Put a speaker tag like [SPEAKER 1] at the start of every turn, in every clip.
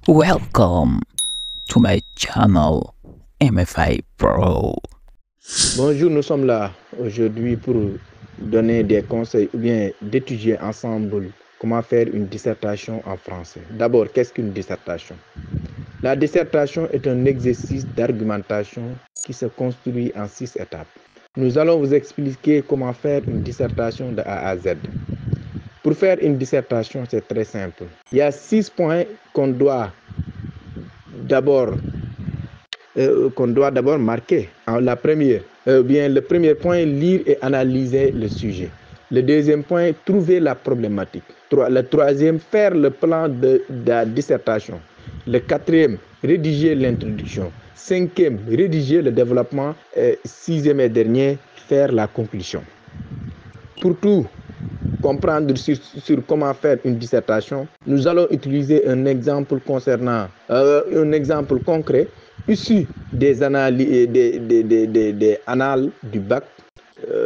[SPEAKER 1] Welcome to my channel MFI Pro.
[SPEAKER 2] Bonjour, nous sommes là aujourd'hui pour donner des conseils ou bien d'étudier ensemble comment faire une dissertation en français. D'abord, qu'est-ce qu'une dissertation? La dissertation est un exercice d'argumentation qui se construit en 6 étapes. Nous allons vous expliquer comment faire une dissertation de A à Z. Pour faire une dissertation, c'est très simple. Il y a 6 points qu'on doit d'abord marquer. La première, le premier point, lire et analyser le sujet. Le deuxième point, trouver la problématique. Le troisième, faire le plan de la dissertation. Le quatrième, rédiger l'introduction. Cinquième, rédiger le développement. Sixième et dernier, faire la conclusion. Pour tout comprendre sur comment faire une dissertation, nous allons utiliser un exemple un exemple concret issu des analyses des annales du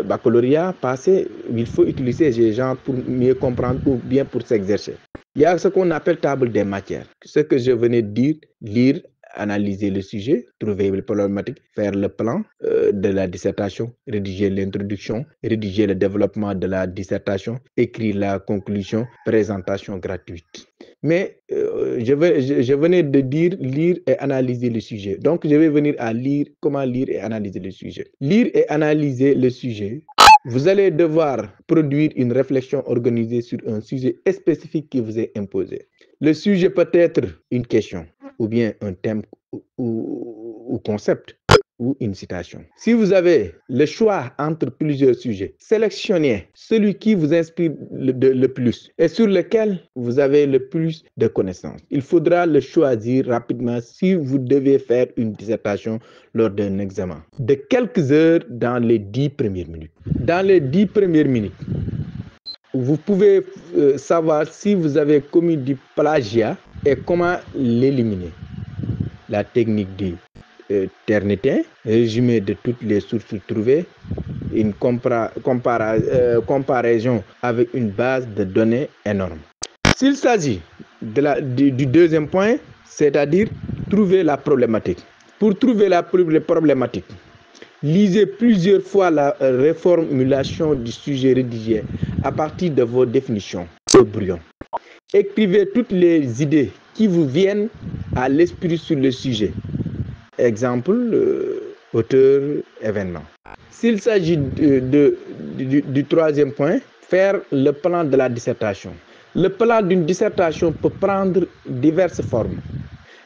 [SPEAKER 2] baccalauréat passé. Il faut utiliser ces genres pour mieux comprendre ou bien pour s'exercer. Il y a ce qu'on appelle table des matières. Ce que je venais de dire, lire, analyser le sujet, trouver les problématiques, faire le plan de la dissertation, rédiger l'introduction, rédiger le développement de la dissertation, écrire la conclusion, présentation gratuite. Mais je venais de dire lire et analyser le sujet. Donc, je vais venir à lire, comment lire et analyser le sujet. Lire et analyser le sujet. Vous allez devoir produire une réflexion organisée sur un sujet spécifique qui vous est imposé. Le sujet peut être une question, ou bien un thème ou concept, ou une citation. Si vous avez le choix entre plusieurs sujets, sélectionnez celui qui vous inspire le plus et sur lequel vous avez le plus de connaissances. Il faudra le choisir rapidement si vous devez faire une dissertation lors d'un examen de quelques heures dans les 10 premières minutes. Dans les 10 premières minutes, vous pouvez savoir si vous avez commis du plagiat et comment l'éliminer. La technique du Turnitin, résumé de toutes les sources trouvées, une comparaison avec une base de données énorme. S'il s'agit du deuxième point, c'est-à-dire trouver la problématique. Pour trouver la problématique, lisez plusieurs fois la reformulation du sujet rédigé à partir de vos définitions au brouillon. Écrivez toutes les idées qui vous viennent à l'esprit sur le sujet. Exemple, auteur, événement. S'il s'agit du troisième point, faire le plan de la dissertation. Le plan d'une dissertation peut prendre diverses formes.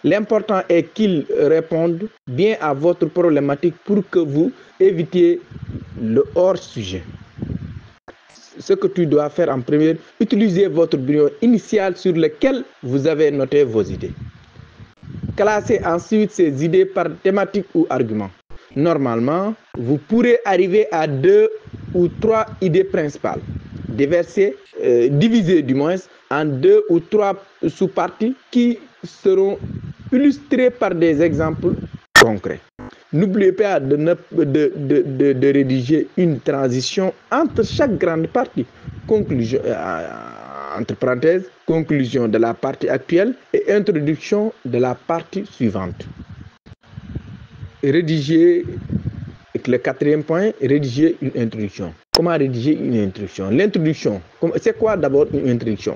[SPEAKER 2] L'important est qu'il réponde bien à votre problématique pour que vous évitiez le hors-sujet. Ce que tu dois faire en premier, utilisez votre brouillon initial sur lequel vous avez noté vos idées. Classez ensuite ces idées par thématique ou argument. Normalement, vous pourrez arriver à 2 ou 3 idées principales, divisées du moins en 2 ou 3 sous-parties qui seront illustrées par des exemples concrets. N'oubliez pas de rédiger une transition entre chaque grande partie. Conclusion, entre parenthèses, conclusion de la partie actuelle et introduction de la partie suivante. Rédiger, le quatrième point, rédiger une introduction. Comment rédiger une introduction? L'introduction, c'est quoi d'abord une introduction?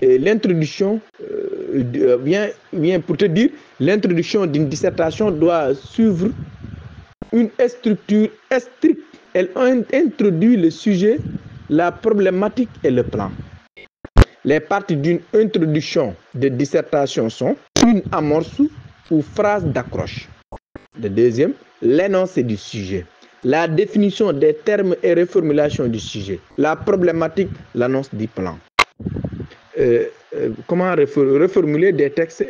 [SPEAKER 2] L'introduction vient pour te dire, l'introduction d'une dissertation doit suivre une structure stricte. Elle introduit le sujet, la problématique et le plan. Les parties d'une introduction de dissertation sont une amorce ou phrase d'accroche. Le deuxième, l'énoncé du sujet. La définition des termes et reformulation du sujet. La problématique, l'annonce du plan. Comment reformuler des textes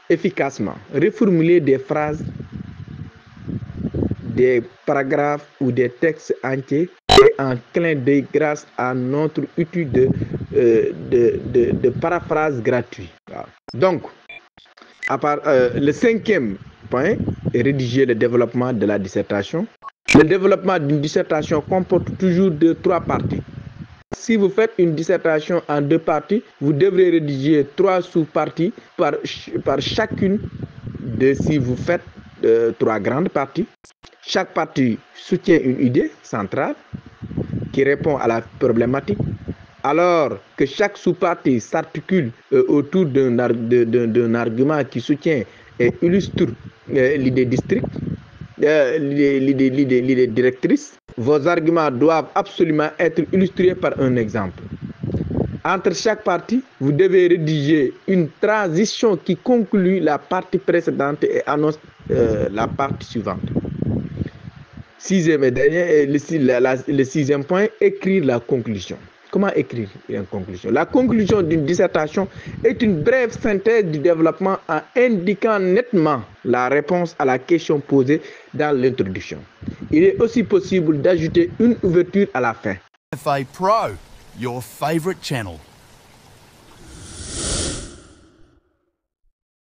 [SPEAKER 2] efficacement. Reformuler des phrases, des paragraphes ou des textes entiers et en clin d'œil grâce à notre outil de paraphrase gratuit. Donc, le cinquième point est rédiger le développement de la dissertation. Le développement d'une dissertation comporte toujours 3 parties. si vous faites une dissertation en 2 parties, vous devrez rédiger 3 sous-parties par chacune de, si vous faites 3 grandes parties. Chaque partie soutient une idée centrale qui répond à la problématique, alors que chaque sous-partie s'articule autour d'un argument qui soutient et illustre l'idée district, l'idée directrice. Vos arguments doivent absolument être illustrés par un exemple. Entre chaque partie, vous devez rédiger une transition qui conclut la partie précédente et annonce la partie suivante. Sixième et dernier, le sixième point, écrire la conclusion. Comment écrire une conclusion? La conclusion d'une dissertation est une brève synthèse du développement en indiquant nettement la réponse à la question posée dans l'introduction. Il est aussi possible d'ajouter une ouverture à la fin.
[SPEAKER 3] MFA Pro, your favorite channel.